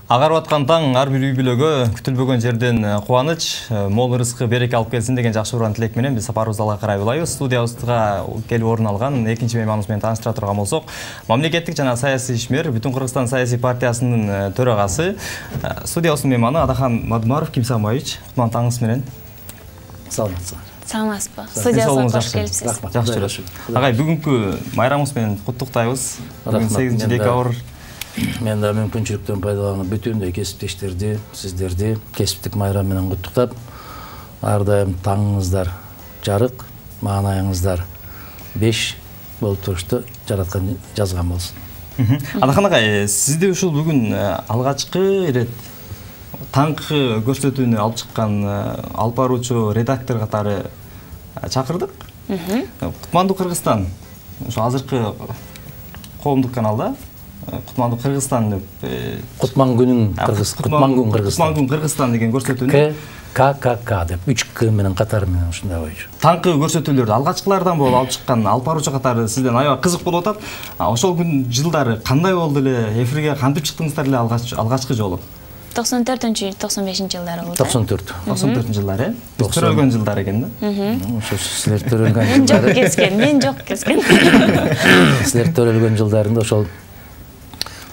Агарып аткан таң ар бир үй бүлөгө күтүлбөгөн жерден кубаныч, мол рызкы береке алып келсин деген жакшы уран тилек менен биз сапарыбызды алга карай улайбыз. Студиябызга келип орун алган экинчи мейманыбыз менен тааныштыра турган болсок, мамлекеттик жана саясий ишмер, Бүтүн Кыргызстан саясий партиясынын төрагасы, студиябыздын мейманы Адахан Мадумаров Ким Самаевич. Кутман таңыңыз менен. Саламатсызбы? Саламатсызбы. Студиябызга кош келипсиз. Жакшы жүрөт. Агай, бүгүнкү майрамыңыз менен куттуктайбыз. 8 декабрь. Мен да мүмкүнчүлүктөн пайдаланып бүтүндөй кесиптештерди, сиздерди кесиптик майрам менен куттуктап, ар дайым таңыңыздар жарык, маанайыңыздар 5 болуп турушту жараткан жазган болсун. Адахан агай, сизди ушул бүгүн алгачкы ирет таңкы көрсөтүүнү алып чыккан алып баруучу редактор катары чакырдык. Кутмандуу Кыргызстан ошо азыркы коомдук каналда Кутмандуу Кыргызстан деп Кутман күн Кыргызстан деген көрсөтүүнү ККК деп 3К менен катары менен ушундай койчу. Таңкы көрсөтүүлөрдү алгачкылардан болуп алып чыккан алып баруучу катары сизден аябай кызык болуп атат. Ошол күн жылдары кандай болду эле, эфирге кантип чыктыңыздар эле алгачкы жолу? 94-95 жылдары болду. 94 жылдары, биз төрөлгөн жылдар экен да. Ошо силер төрөлгөн жылдар. Жок kesкен, мен жок kesкен. Силер төрөлгөн жылдарында ошол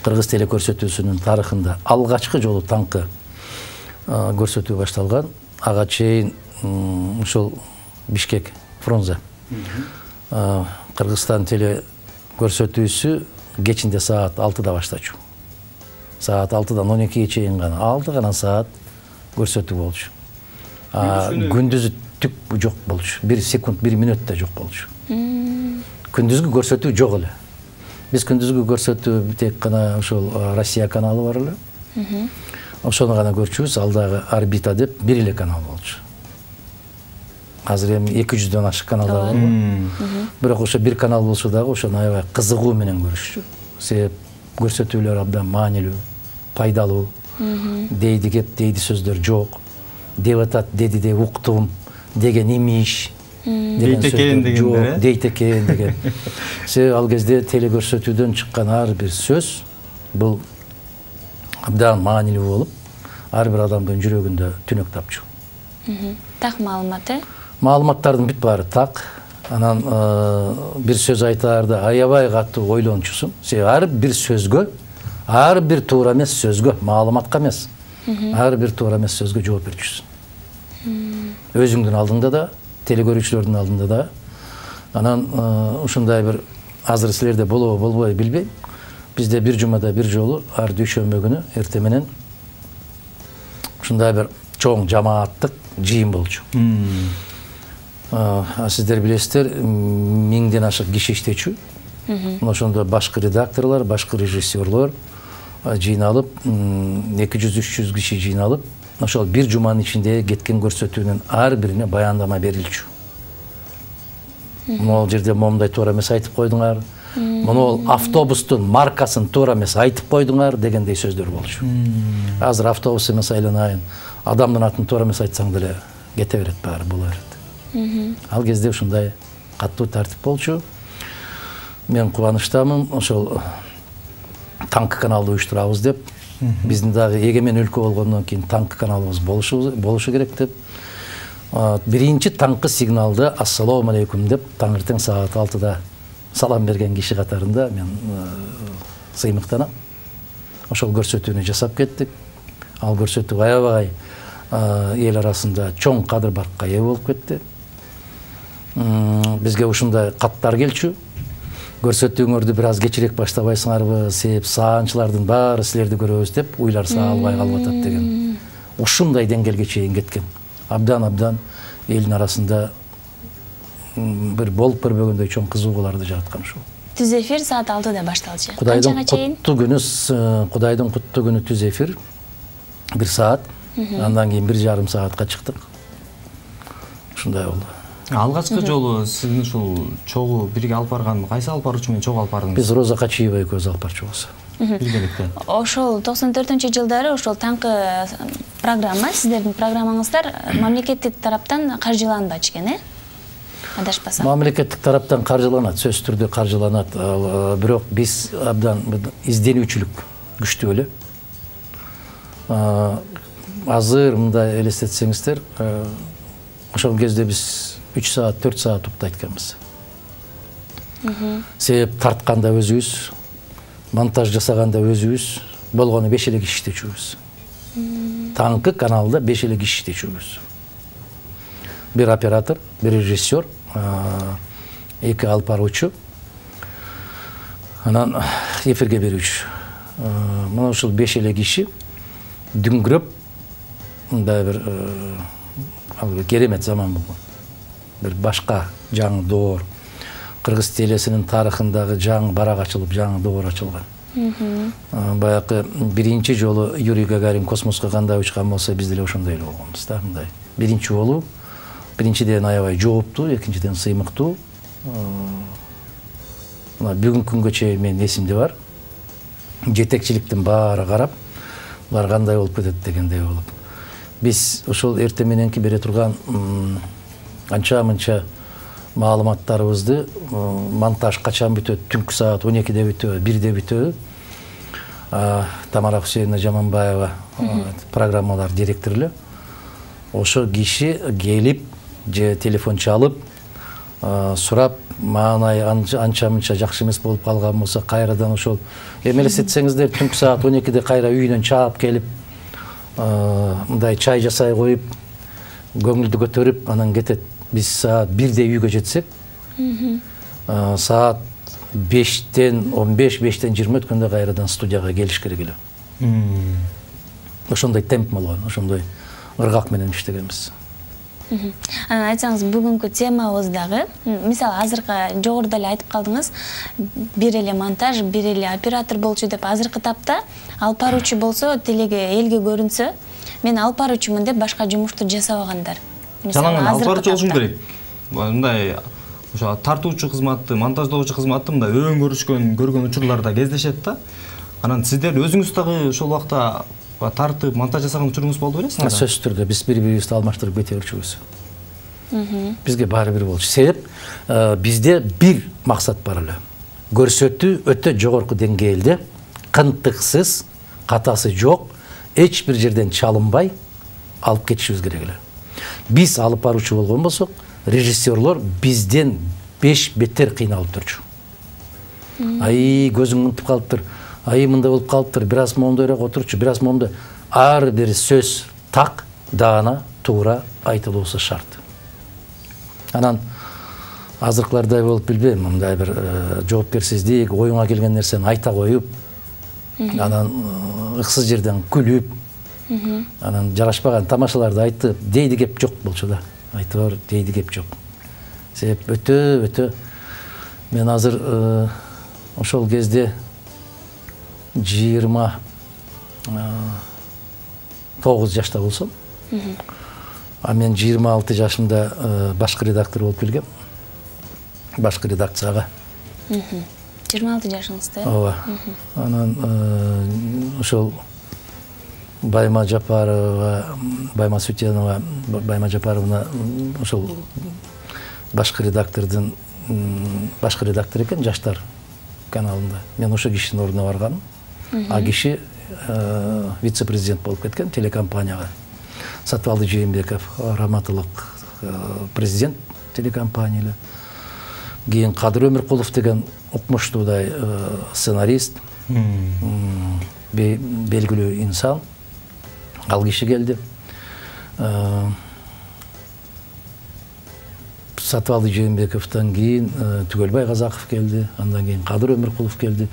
Кыргыз теле көрсөтүүсүнүн тарыхында алгачкы жолу таңкы көрсөтүү башталган. Ага чейин ушул Бишкек Фрунзе Кыргызстан теле көрсөтүүсү кечинде саат 6-да баштачу. Саат 6-дан 12-ге чейин гана 6 гана саат көрсөтүү болчу. Күндүзү түк жок болчу. 1 секунд, 1 мүнөт да жок болчу. Күндүзгү көрсөтүү жок эле. Биз күндүзгү көрсөтүү тек гана ошол Россия каналы бар эле. Ошону гана көрчүбүз. Алдагы Орбита деп бир эле канал болчу. Азыр эми 200дөн ашык каналдар бар. Бирок ошо бир канал болсо дагы ошону аябай кызыгуу менен көрүшчү. Себеп көрсөтүүлөр абдан маанилүү, пайдалуу. Дейди кеп, дейди сөздөр жок. Деп атат, деди деп уктум, деген имиш. Дейтекен деген. Дейтекен деген. Себеп ал кезде теле көрсөтүүдөн чыккан ар бир сөз бул абдан маанилүү болуп, ар бир адамдын жүрөгүндө түнөк тапчу. Так маалымат, Маалыматтардын бүт баары так. Анан бир сөз айтаарда аябай катуу ойлончусуң. Себеп ар бир сөзгө, ар бир туура эмес сөзгө, маалыматка эмес, ар бир туура эмес сөзгө жооп берчүсүң. Өзүңдүн алдыңда да, теле көрүүчүлөрдүн алдында да. Анан ушундай бир азыр силерде болобу болбой билбейм. Бизде бир жумада бир жолу ар дүйшөмбү күнү эрте менен ушундай бир чоң жамааттык жыйын болчу. Сиздер билесиздер, 1000ден ашык киши иштечү. Ошондо башкы редакторлор, башкы режиссерлор жыйналып, 200-300 киши жыйналып, ошол бир жуманын ичинде кеткен көрсөтүүнүн ар бирине баяндама берилчү. Могул жерде момундай туура эмес айтып койдуңар, могул автобустун маркасын туура эмес айтып койдуңар дегендей сөздөр болчу. Азыр автобус эмес айланайын, адамдын атын туура эмес айтсаң деле кете берет, баары боло берет. Ал кезде ушундай каттуу тартип болчу. Мен кубанычтамын, ошол таңкы каналды уюштурабыз деп. Биздин дагы эгемен өлкө болгондон кийин таңкы каналыбыз болушу керек деп. Биринчи таңкы сигналды ассалому алейкум деп таңертең саат 6-да салам берген киши катарында мен сыймыктанам. Ошол көрсөтүүнү жасап кеттик. Ал көрсөтүү аябай эл арасында чоң кадыр баркка ээ болуп кетти. Бизге ушундай каттар келчү. Көрсөтүүңөрдү бир аз кечирээк баштабайсыңарбы, себеп саанчылардын баары силерди көрөбүз деп уйлар салбай калып атат деген. Ушундай деңгээлге чейин кеткен. Абдан элдин арасында бир болуп көрбөгөндөй чоң кызыгууларды жараткан ушул. Түз эфир саат 6-да башталчу. Кудайдын куттуу күнү түз эфир 1 саат. Андан кийин 1,5 саатка чыктык. Ушундай болду. Алгачкы жолу сиздин ушул чогуу бирге алып барган кайсы алып баруучу менен чогуу алып бардыңыз? Биз Роза Качиева экөөбүз алып барчубуз. Биргеликте. Ошол 94-жылдары ошол таңкы программа, сиздердин программаңыздар мамлекеттик тараптан каржыланбачу экен, Адашпасам. Мамлекеттик тараптан каржыланат, сөзсүз түрдө каржыланат. Бирок биз абдан изденүүчүлүк күчтүү эле. азыр мындай элестетсеңиздер, ошол кезде биз 3 саат, 4 саат уктайт экенбиз. Себеп тартканда өзүбүз, монтаж жасаганда өзүбүз, болгону 5 эле киши иштечүбүз. Таңкы каналда 5 эле киши иштечүбүз. Bir оператор, bir режиссер, 2 алып баруучу, анан эфирге берүүчү. Мына ушул 5 эле киши дүңгүрөп, мындай бир керемет заман болгон. Бир башка жаңы доор, кыргыз телесинин тарыхындагы жаңы барак ачылып, жаңы доор ачылган. Баягы биринчи жолу Юрий Гагарин космоско кандай учкан болсо, биз деле ошондой эле болгонбуз да, мындай. Биринчи болуп, биринчиден аябай жооптуу, экинчиден сыймыктуу. Мына бүгүнкү күнгө чейин менин эсимде бар. Жетекчиликтин баары карап, булар кандай болуп кетет дегендей болуп. Биз ошол эрте мененки бере турган анча-мынча маалыматтарыбызды монтаж качан бүтөт, түнкү саат 12-де бүтөбү, 1-де бүтөбү. Тамара Хусейновна Жаманбаева программалар директору. Ошо киши келип, же телефон чалып, сурап, маанай анча-мынча жакшы эмес болуп калган болсо, кайрадан ошол элестетсеңиздер, түнкү саат 12-де кайра үйүнөн чаап келип, мындай чай жасай коюп, көңүлдү көтөрүп, анан кетет. Биз саат 1-де үйгө жетсек, саат 5-тен 15, 5-тен 20 өткөндө кайрадан студияга келиш керек эле. Ошондой темп болгон, ошондой ыргак менен иштегенбиз. Айтсаңыз, бүгүнкү темабыз дагы, мисалы азыркы жогоруда эле айтып калдыңыз, бир эле монтаж, бир эле оператор болчу деп, азыркы тапта алып баруучу болсо, телеге элге көрүнсө, мен алып баруучумун деп башка жумушту жасабагандар. Жанагы алып баруучу болушум керек. Мындай ошо тартуучу кызматты, монтаждоочу кызматты мындай көргөн учурларда кездешет да. Анан сиздер өзүңүз дагы ошол убакта тартып, монтаж жасаган учуруңуз болду белесиңби? Сөзсүз түрдө биз бири-бирибизди алмаштырып кете берчүбүз. Бизге баары бир болчу. Себеп бизде бир максат бар эле. Көрсөтүү өтө жогорку деңгээлде, кынтыксыз, катасы жок, эч бир жерден чалынбай алып кетишибиз керек эле. Биз алып баруучу болгон болсок, режиссерлор бизден 5 беттер кыйналып турчу. Ай, көзүң мынтип калыптыр. Ай, мындай болуп калыптыр. Бир аз мондойрак отурчу, бир аз мондой. Ар бир сөз так, даана, туура айтылуусу шарт. Анан азыркылардай болуп билбейм, мындай бир жоопкерсиздик, оюңа келген нерсени айта коюп, анан ыксыз жерден күлүп, анан жарашпаган тамашаларды айтып, дейди кеп жок болчу да. Айтып, дейди кеп жок. Себеп өтө мен азыр ошол кезде 29 жашта болсом, а мен 26 жашымда башкы редактор болуп келгем. Башкы редакцияга. 26 жашыңызда? Ооба. Анан ошол Байма Жапарова, Байма Сутенова, Байма Жапаровна ошол башкы редактордун башкы редактор экен жаштар каналында. Мен ошо кишинин ордуна барганмын. А киши вице-президент болуп кеткен телекомпанияга. Сатыбалды Жээнбеков, Раматылык президент телекомпания. Кийин Кадыр Өмүркулов деген укмуштуудай сценарист, белгилүү инсан. Ал киши келди. Сатыбалды Жээнбековдон кийин Түгөлбай Казаков келди, андан кийин Кадыр Өмүркулов келди.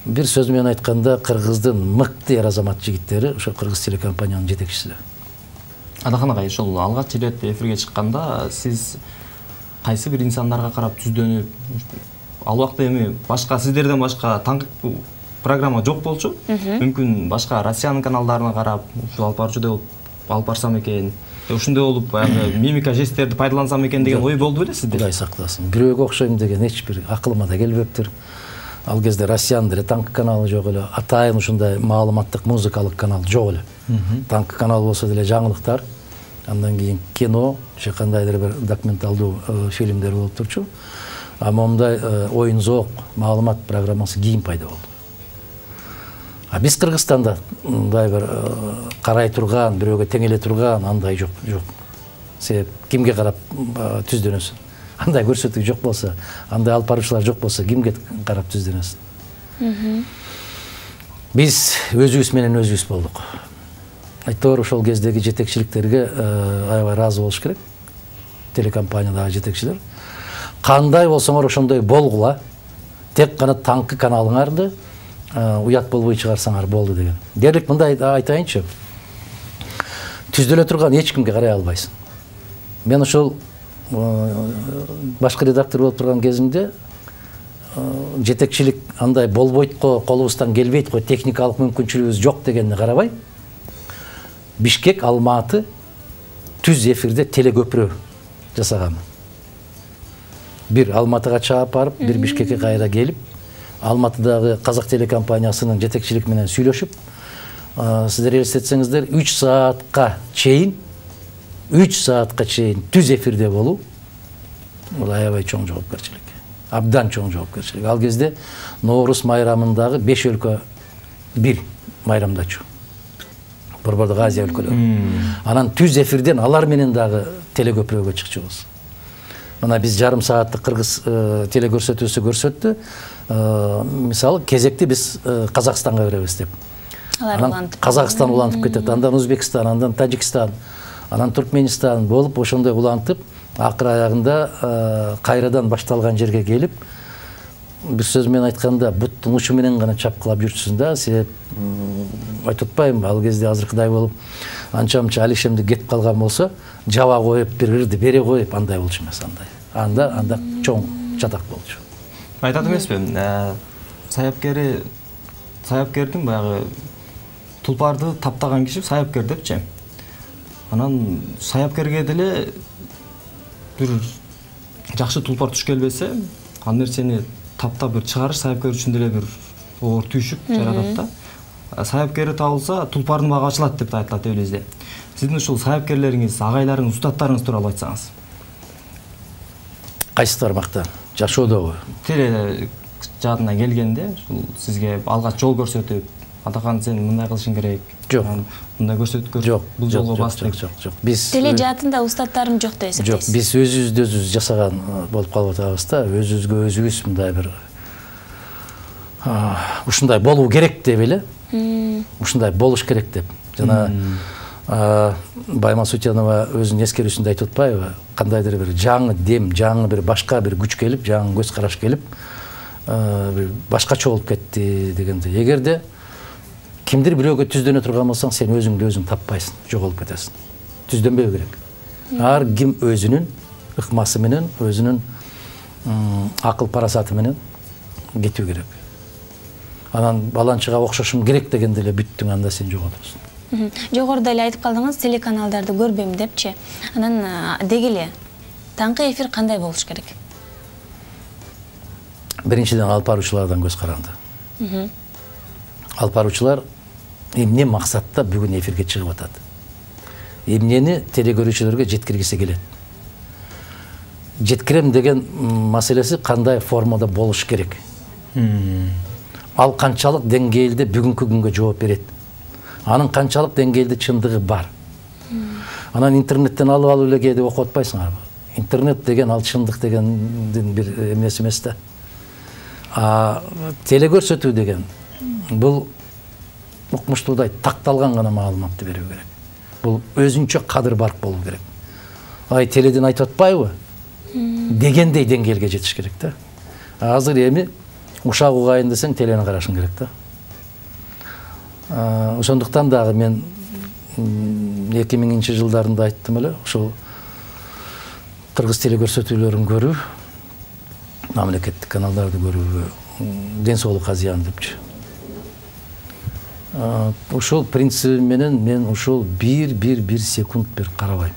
Бир сөз менен айтканда, кыргыздын мыкты эр азамат жигиттери ошо кыргыз телекомпаниянын жетекчиси. Адаханагай ошол алгач ирет эфирге чыкканда сиз кайсы бир инсандарга карап түздөнүп, ал убакта эми башка сиздерден башка таңкы программа жок болчу. Мүмкүн башка Россиянын каналдарына карап, ушул алып барчу деп алып барсам экен, ушундай болуп баягы мимика жесттерди пайдалансам экен деген ой болду белесизби? Кудай сактасын. Бирөөгө окшойм деген эч бир акылыма да келбептир. Ал кезде Россиянын деле таңкы каналы жок эле, атайын ушундай маалыматтык музыкалык канал жок эле. Таңкы канал болсо деле жаңылыктар, андан кийин кино, же кандайдыр бир документалдуу фильмдер болуп турчу. А мондай оюн зоок маалымат программасы кийин пайда болду. Биз Кыргызстанда мындай бир карай турган, бирөөгө теңеле турган андай жок. Себеп кимге карап түздөнөсүң? Андай көрсөтүү жок болсо, андай алып баруучулар жок болсо, кимге карап түздөнөсүң? Биз өзүбүз менен өзүбүз болдук. Айтор ошол кездеги жетекчиликтерге аябай ыраазы болуш керек. Телекомпаниядагы жетекчилер. Кандай болсоңор ошондой болгула. Тек гана таңкы каналыңарды уят болбой чыгарсаңар болду деген. Дерлик мындай айтайынчы. Түздөлө турган эч кимге карай албайсың. Мен ошол башкы редактор болуп турган кезимде жетекчилик андай болбойт го, колубуздан келбейт го, техникалык мүмкүнчүлүгүбүз жок дегенди карабай, Бишкек, Алматы түз эфирде телекөпүрө жасаганмын. Бир Алматыга чаап барып, бир Бишкекке кайра келип, Алматыдагы Казак телекомпаниясынын жетекчилик менен сүйлөшүп, сиздер элестетсеңиздер 3 саатка чейин түз эфирде болуу, бул аябай чоң жоопкерчилик. Абдан чоң жоопкерчилик. Ал кезде Ноорус майрамындагы 5 өлкө бир майрамдачу. Борбордук Азия өлкөлөрү. Анан түз эфирден алар менен дагы телекөпүрөгө чыкчубуз. Мына биз жарым сааттык кыргыз телекөрсөтүүсү көрсөттү. Мисалы кезекти биз Казакстанга беребиз деп. Анан Казакстан улантып кетет, андан Өзбекстан, андан Тажикстан, анан Туркменистан болуп ошондой улантып, акыр аягында кайрадан башталган жерге келип, бир сөз менен айтканда буттун учу менен гана чапкылап жүрчүсүң да, себеп айтып атпаймынбы, ал кезде азыркыдай болуп анча-мынча алишемди кетип калган болсо, жаба коюп, бир ырды бере коюп, андай болчу эмес андай. Анда чоң чатак болчу. Айтат эмеспи? Саяпкердин баягы тулпарды таптаган киши саяпкер депчи. Анан саяпкерге деле бир жакшы тулпар туш келбесе, ал нерсени таптап бир чыгарыш саяпкер үчүн деле бир оор түйшүк жаратат да. Саяпкери табылса, тулпардын багы ачылат деп айтылат элибизде. Сиздин ушул саяпкерлериңиз, агайларыңыз, устаттарыңыз тууралуу айтсаңыз. Кайсы тармакта? Жашоодогу? Теле жаатына келгенде, ушул сизге алгач жол көрсөтүп, атакан сен мындай кылышың керек. Жок. Мындай көрсөткөр. Жок. Бул жолго бас деп. Жок. Биз теле жаатында устаттарым жок деп эсептейсиз? Жок, биз өзүбүз жасаган болуп калып атабыз да, өзүбүзгө өзүбүз мындай бир ушундай болуу керек деп эле. Ушундай болуш керек деп. Жана Байма Сутянова өзүнүн эскерүүсүндө айтып атпайбы? Кандайдыр бир жаңы дем, жаңы бир башка бир күч келип, жаңы көз караш келип, бир башкача болуп кетти дегенде. Эгерде кимдир бирөөгө түздөнө турган болсоң, сен өзүңдү өзүң таппайсың, жоголуп кетесиң. Түздөнбөө керек. Ар ким өзүнүн ыкмасы менен, өзүнүн акыл парасаты менен кетүү керек. Анан баланчыга окшошум керек дегенде эле бүттүң, анда сен жоголосуң. Жогоруда эле айтып калдыңыз, телеканалдарды көрбөйм депчи. Анан деги эле таңкы эфир кандай болуш керек? Биринчиден алып баруучулардан көз каранды. Алып баруучулар эмне максатта бүгүн эфирге чыгып атат? Эмнени телекөрүүчүлөргө жеткиргиси келет? Жеткирем деген маселеси кандай формада болуш керек? Ал канчалык деңгээлде бүгүнкү күнгө жооп берет? Анын канчалык деңгээлде чындыгы бар? Анан интернеттен алып эле кээде окуп атпайсыңарбы? Интернет деген ал чындык дегендин бир эмеси эмес да. Телекөрсөтүү деген бул укмуштуудай такталган гана маалыматты берүү керек. Бул өзүнчө кадыр барк болуу керек. Теледен айтып атпайбы? Дегендей деңгээлге жетиш керек да. Азыр эми ушак угайын десең, телени карашың керек да. Ошондуктан дагы мен 2000-жылдарында айттым эле, ушул кыргыз телекөрсөтүүлөрүн көрүү, мамлекеттик каналдарды көрүүгө ден соолукка зыян депчи. Ушул принцип менен мен ушул бир секунд бир карабайм.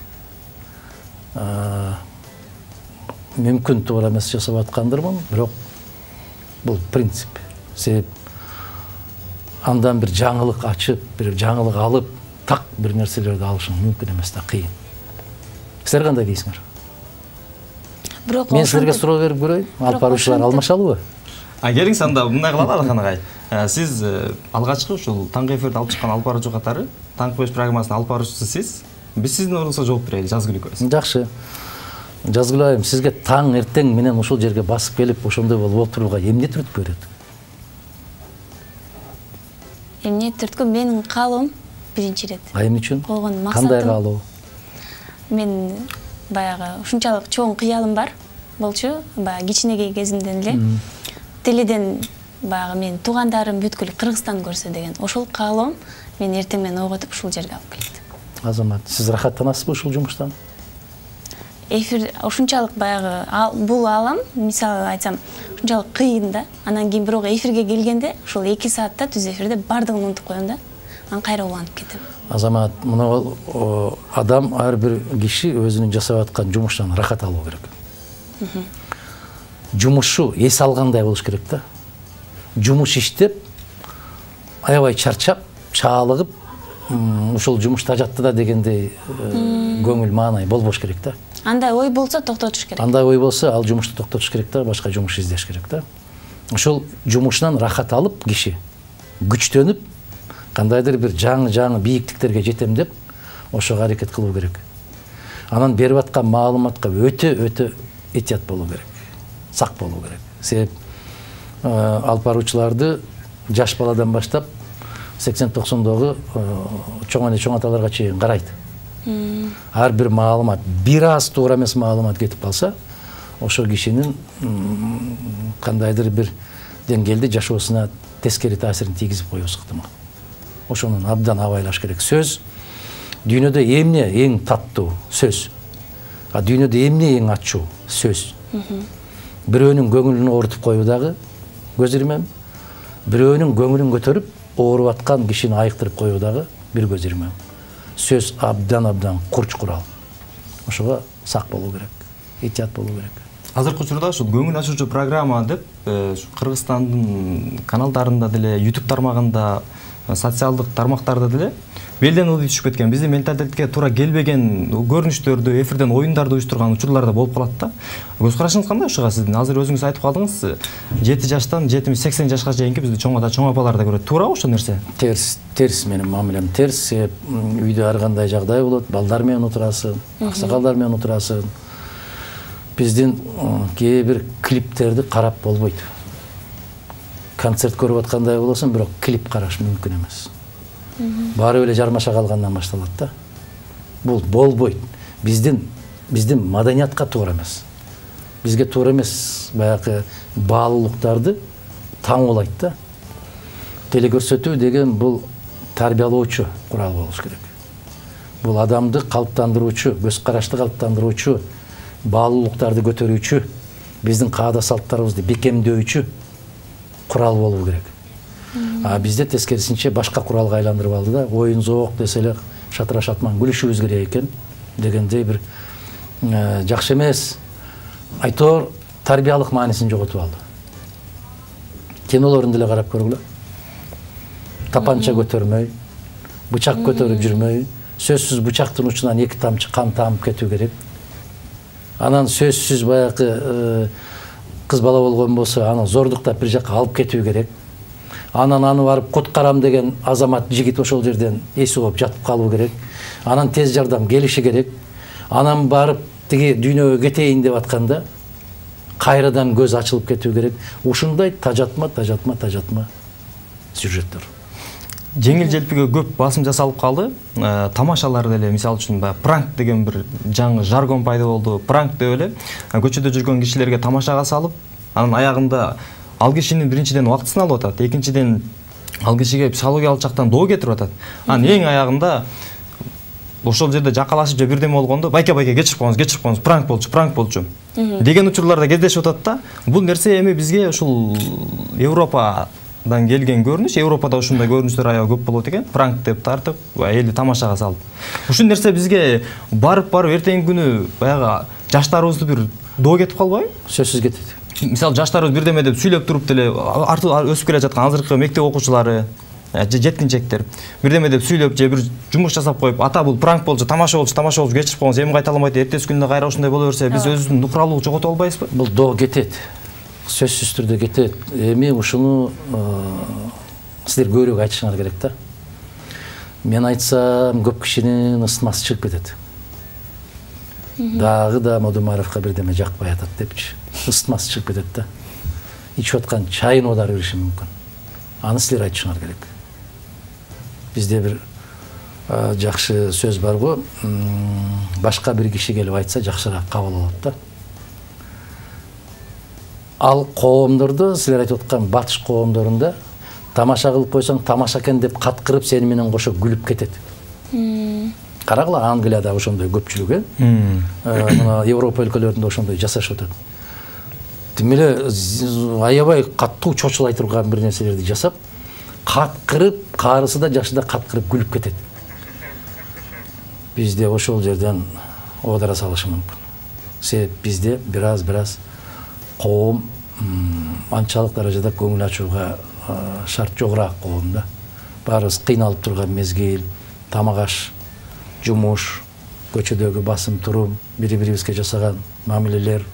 Мүмкүн туура эмес жасап аткандырмын, бирок бул принцип. Себеп андан бир жаңылык ачып, бир жаңылык алып, так бир нерселерди алышың мүмкүн эмес да, кыйын. Силер кандай дейсиңер? Бирок мен силерге суроо берип көрөйүн. Алып баруучулар алмашалыбы? Келиңиз анда мындай кылалы Алхан агай. Сиз алгачкы ушул таңкы эфирди алып чыккан алып баруучу катары, таңкы 5 программасынын алып баруучусу сиз. Биз сиздин ордуңузга жооп берели, Жазгүл экөөбүз. Жакшы. Жазгүл айым, сизге таң эртең менен ушул жерге басып келип, ошондой болуп турууга эмне түрткү берет? Эмне түрткү менин каалоом биринчи ирет. Эмне үчүн? Койгон максатым. Кандай каалоо? Мен баягы ушунчалык чоң кыялым бар болчу, баягы кичинекей кезимден эле. Теледен баягы мен туугандарым бүткүл Кыргызстан көрсө деген ошол каалоом мен эртең менен ойготуп ушул жерге алып келди. Азамат, сиз рахаттанасызбы ушул жумуштан? Эфир ушунчалык баягы бул алам, мисалы айтсам, ушунчалык кыйын да. Анан кийин бирок эфирге келгенде ушул 2 саатта түз эфирде бардыгын унутуп коем да. Анан кайра уланып кетем. Азамат, мына адам ар бир киши өзүнүн жасап аткан жумуштан рахат алуу керек. Жумушу эс алгандай болуш керек да. Жумуш иштеп, аябай чарчап, чаалыгып, ушул жумуш тажатты да дегендей көңүл маанай болбош керек да. Андай ой болсо токтотуш керек. Андай ой болсо, ал жумушту токтотуш керек да, башка жумуш издеш керек да. Ушул жумушунан рахат алып, киши күчтөнүп, кандайдыр бир жаңы бийиктиктерге жетем деп, ошого аракет кылуу керек. Анан берип аткан маалыматка өтө этият болуу керек. Сак болуу керек. Себеп алып баруучуларды жаш баладан баштап 80-90догу чоң аталарга чейин карайт. Ар бир маалымат, бир аз туура эмес маалымат кетип калса, ошо кишинин кандайдыр бир деңгээлде жашоосуна тескери таасирин тийгизип коюусу ыктымал. Ошонун абдан абайлаш керек. Сөз дүйнөдө эмне эң таттуу? Сөз. А дүйнөдө эмне эң ачуу? Сөз. Бирөөнүн көңүлүн оорутуп коюу дагы көз ирмем. Бирөөнүн көңүлүн көтөрүп, ооруп аткан кишини айыктырып коюу дагы бир көз ирмем. Сөз абдан курч курал. Ошого сак болуу керек, этият болуу керек. Азыркы учурда ушул көңүл ачуучу программа деп Кыргызстандын каналдарында деле, YouTube тармагында, социалдык тармактарда деле белден улуп түшүп кеткен, биздин менталитетке туура келбеген көрүнүштөрдү, эфирден оюндарды уюштурган учурлар да болуп калат да. Көз карашыңыз кандай ушуга сиздин? Азыр өзүңүз айтып калдыңыз, 7 жаштан 70-80 жашка чейинки бизди чоң апалар да көрөт. Туурабы ошол нерсе? Терс менин мамилем терс. Үйдө ар кандай жагдай болот, балдар менен отурасың, аксакалдар менен отурасың. Биздин кээ бир клиптерди карап болбойт. Концерт көрүп аткандай болосуң, бирок клип караш мүмкүн эмес. Баары эле жармаша калгандан башталат да. Бул болбойт. Биздин маданиятка туура эмес. Бизге туура эмес баягы баалуулуктарды таңуулайт да. Телекөрсөтүү деген бул тарбиялоочу курал болуш керек. Бул адамды калыптандыруучу, көз карашты калыптандыруучу, баалуулуктарды көтөрүүчү, биздин каада салттарыбызды бекемдөөчү курал болуу керек. А бизде тескерисинче башка куралга айландырып алды да, оюн зоок десе эле шатыра шатман күлүшүбүз керек экен дегендей бир жакшы эмес, айтор тарбиялык маанисин жоготуп алды. Кинолорун деле карап көргүлө. Тапанча көтөрмөй, бычак көтөрүп жүрмөй, сөзсүз бычактын учунан 2 тамчы кан тамып кетүү керек. Анан сөзсүз баягы кыз бала болгон болсо, аны зордуктап бир жакка алып кетүү керек. Анан аны барып куткарам деген азамат жигит ошол жерден эси болуп жатып калуу керек. Анан тез жардам келиши керек. Анан барып тиги дүйнөгө кетейин деп атканда кайрадан көз ачылып кетүү керек. Ушундай тажатма сюжеттер. Жеңил желпиге көп басым жасалып калды. Тамашалар деле, мисалы үчүн пранк деген бир жаңы жаргон пайда болду. Пранк деп эле көчөдө жүргөн кишилерге тамашага салып, анын аягында ал кишинин биринчиден убактысын алып атат, экинчиден ал кишиге психологиялык жактан доо кетирип атат. Анан эң аягында ошол жерде жакалашып же бирдеме болгондо байке кечирип коюңуз, пранк болчу деген учурларда кездешип атат да. Бул нерсе эми бизге ушул Европадан келген көрүнүш, Европада ушундай көрүнүштөр аябай көп болот экен, пранк деп тартып, элди тамашага салып. Ушул нерсе бизге барып эртеңки күнү баягы жаштарыбызды бир доо кетип калбайбы? Сөзсүз кетет. Мисалы жаштарыбыз бирдеме деп сүйлөп туруп деле өсүп келе жаткан азыркы мектеп окуучулары, жеткинчектер бирдеме деп сүйлөп же бир жумуш жасап коюп, ата бул пранк болчу, тамаша болчу, кечирип коюңуз, эми кайталамайт, эртеси күнүнө кайра ушундай боло берсе, биз өзүбүздүн нукралуулук жогото албайбызбы? Бул доо кетет. сөзсүз түрдө кетет. Эми ушуну силер көбүрөөк айтышыңар керек да. Мен айтсам көп кишинин ысмасы чыгып кетет. Дагы да Модумаровго бирдеме жакпай атат депчи. Ысмасы чыгып кетет да. Ичип аткан чайын одар бериши мүмкүн. Аны силер айтышыңар керек. Бизде бир жакшы сөз бар го, башка бир киши келип айтса жакшыраак кабыл алат да. Ал коомдордо, силер айтып аткан батыш коомдорунда тамаша кылып койсоң, тамаша экен деп каткырып сени менен кошо күлүп кетет. Карагыла, Англияда ошондой көпчүлүк, мына Европа өлкөлөрүндө ошондой жасашып атат. Тим эле аябай каттуу чочулай турган бир нерселерди жасап, каткырып, каарысы да жашы да каткырып күлүп кетет. Бизде ошол жерден одара салышы мүмкүн. Себеп бизде бир аз коом анчалык даражада көңүл ачууга шарт жогураак коом да. Баарыбыз кыйналып турган мезгил, тамак аш, жумуш, көчөдөгү басым турум, бири-бирибизге жасаган мамилелер,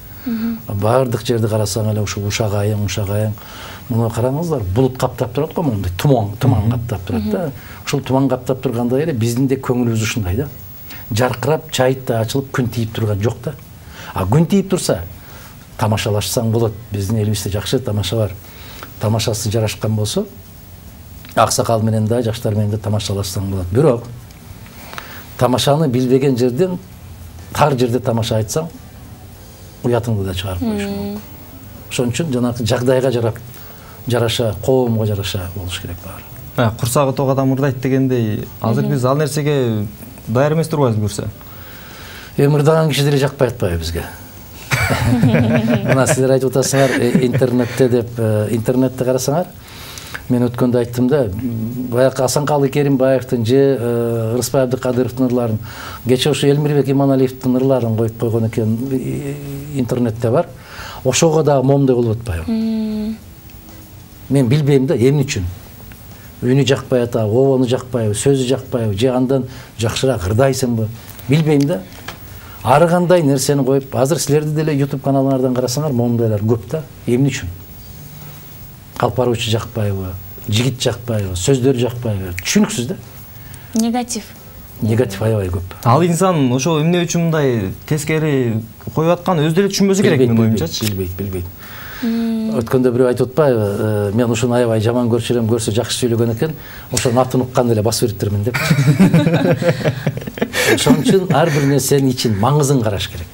баардык жерди карасаң эле ушул ушагайың. Муну караңыздар, булут каптап турат го, мондай туман каптап турат да. Ушул туман каптап тургандай эле биздин де көңүлүбүз ушундай да. Жаркырап, чайыт да ачылып, күн тийип турган жок да. А күн тийип турса, тамашалашсаң болот. Биздин элибизде жакшы тамаша бар. Тамашасы жарашкан болсо, аксакал менен да, жаштар менен да тамашалашсаң болот. Бирок тамашаны билбеген жерден тар жерде тамаша айтсаң, уятыңды да чыгарып коюшу мүмкүн. Ошон үчүн жанагы жагдайга жараша, коомго жараша болуш керек баары. Курсагы ток адам ырдайт дегендей, азыр биз ал нерсеге даяр эмес турбайбыз көрсө. Ырдаган киши деле жакпай атпайбы бизге. Мына силер айтып атасыңар, интернетте карасаңар, мен өткөндө айттым да, баягы Асанкалы Керимбаевдин же Ырысбай Абдыкадыровдун ырларын, кече ошо Элмирбек Иманалиевдин ырларын коюп койгон экен, интернетте бар. Ошого дагы момдой болуп атпайбы. Мен билбейм да, эмне үчүн. Үнү жакпай атабы, обону жакпайбы, сөзү жакпайбы, же андан жакшыраак ырдайсыңбы? Билбейм да. Ар кандай нерсени коюп, азыр силерди деле YouTube каналыңардан карасаңар, момдайлар көп да. Эмне үчүн? Калпаруучу жакпайбы, жигит жакпайбы, сөздөр жакпайбы? Түшүнүксүз да. Негатив аябай көп. Ал инсан ошо эмне үчүн мындай тескери коюп аткан өздөрү түшүнбөсө керек менин оюмчачы. Билбейт. Өткөндө бирөө айтып атпайбы, мен ушуну аябай жаман көрчү элем, көрсө жакшы сүйлөгөн экен, ошонун атын укканда эле басып бериптермин деп. Ошон үчүн ар бир нерсенин ичин маңызын караш керек.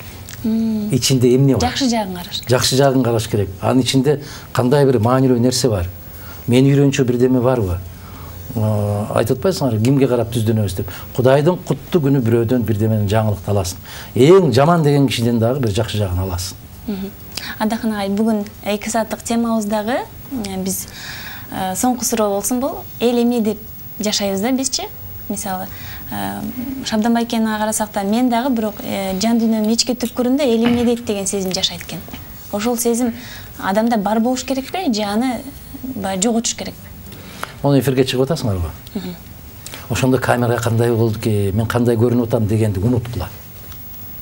Ичинде эмне бар? Жакшы жагын караш керек. Жакшы жагын караш керек. Анын ичинде кандай бир маанилүү нерсе бар? Мен үйрөнчү бирдеме барбы? Айтып атпайсыңар, кимге карап түздөнөбүз деп. Кудайдын куттуу күнү бирөөдөн бирдеменин жаңылыкты аласың. Эң жаман деген кишиден дагы бир жакшы жагын аласың. Адахан агай, бүгүн 2 сааттык темабыздагы биз соңку суроо болсун бул. Эл эмне деп жашайбыз да бизчи? Мисалы, Шабдан Байкенге карасак да, мен дагы бирок жан дүйнөмдүн ички түпкүрүндө эл эмне дейт деген сезим жашайт экен. Ошол сезим адамда бар болуш керекпи, же аны жоготуш керекпи? Оны эфирге чыгып атасыңарбы? Ошондо камера кандай болду экен, мен кандай көрүнүп атам дегенди унуткула.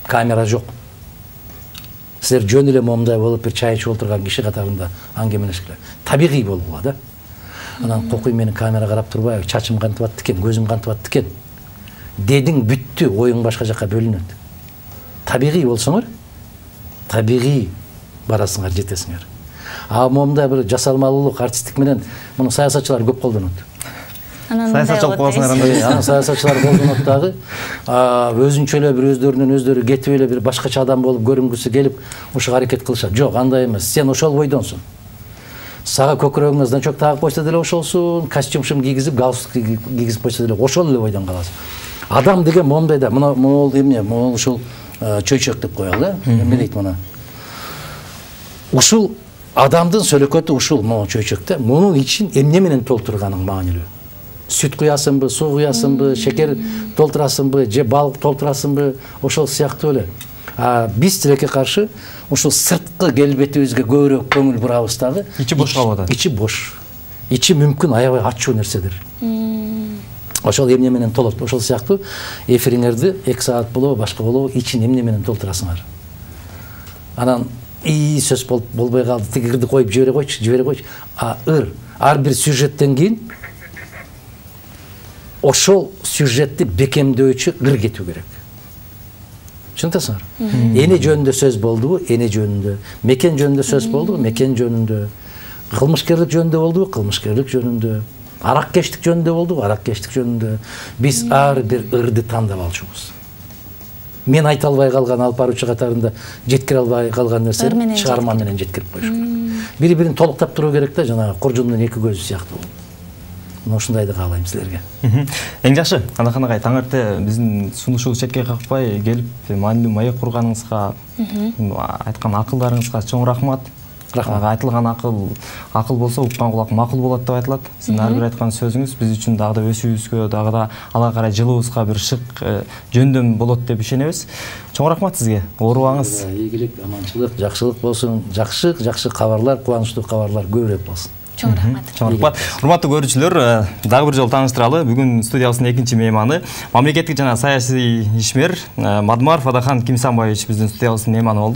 Камера жок. Силер жөн эле момундай болуп бир чай ичип отурган киши катарында аңгемелешкиле. Табигый болгула да. Анан кокуй менин камера карап турбайбы, чачым кантип атты экен, көзүм кантип атты экен. Дедиң бүттү, оюң башка жакка бөлүнөт. Табигый болсоңор, табигый барасыңар, жетесиңер. А момундай бир жасалмалуулук, артисттик менен муну саясатчылар көп колдонот. Саясатчы болуп каласыңар анда. Анан саясатчылар колдонот дагы, өзүнчө эле бир өздөрүнөн өздөрү кетип эле бир башкача адам болуп көрүнгүсү келип, ушуга аракет кылышат. Жок, андай эмес. Сен ошол бойдонсуң. Сага көкүрөгүңө значок тагып койсо деле ошолсуң, костюм кийгизип, галстук кийгизип койсо деле ошол эле бойдон каласың. Адам деген момундай да, могул эмне, могул ушул чөйчөк деп коелу, эмне дейт муну? Ушул адамдын сөлөкөтү ушул могул чөйчөктө, мунун ичин эмне менен толтурганың маанилүү. Сүт куясыңбы, суу куясыңбы, шекер толтурасыңбы, же бал толтурасыңбы, ошол сыяктуу эле. Биз тилекке каршы ушул сырткы келбетибизге көбүрөөк көңүл бурабыз дагы. Ичи бош калып атат. Ичи бош. Ичи мүмкүн аябай ачуу нерседир. Ошол эмне менен толот. Ошол сыяктуу эфириңерди 2 саат болобу, башка болобу, ичин эмне менен толтурасыңар. Анан сөз болбой қалды, тигірді қойып жібере қойшы. Ар бір сюжеттен кейін ошол сюжетті бекемдөөчү ыр кету керек. Шынтасыңар? Эне жөнүндө сөз болду, эне жөнүндө. Мекен жөнүндө сөз болду, мекен жөнүндө. Кылмышкерлик жөнүндө болду, кылмышкерлик жөнүндө. Араккештик жөнүндө болду, араккештик жөнүндө. Биз ар бир ырды тандап алчубуз. Мен айта албай калган, алып баруучу катарында жеткире албай калган нерсени чыгарма менен жеткирип коюш керек. Бири-бирин толуктап туруу керек да, жана куржундун эки көзү сыяктуу. Мына ушундайды каалайм силерге. Эң жакшы, андакандагай таң эрте биздин сунушубуз четке какпай келип, маанилүү маек курганыңызга, айткан акылдарыңызга чоң рахмат. Айтылган акыл болсо уккан кулак макул болот деп айтылат. Сиздин ар бир айткан сөзүңүз биз үчүн дагы да өсүүбүзгө, дагы да ала карай жылыбызга бир шык жөндөм болот деп ишенебиз. Чоң рахмат сизге. Оорубаңыз. Ийгилик, аманчылык, жакшылык болсун. Жакшы кабарлар, кубанычтуу кабарлар көбүрөөк болсун. Чоң рахмат. Чоң рахмат. Урматтуу көрүүчүлөр, дагы бир жолу тааныштыралы. Бүгүн студиябыздын экинчи мейманы мамлекеттик жана саясий ишмер Мадмаров Адахан Кимсанбаевич биздин студиябыздын мейманы болду.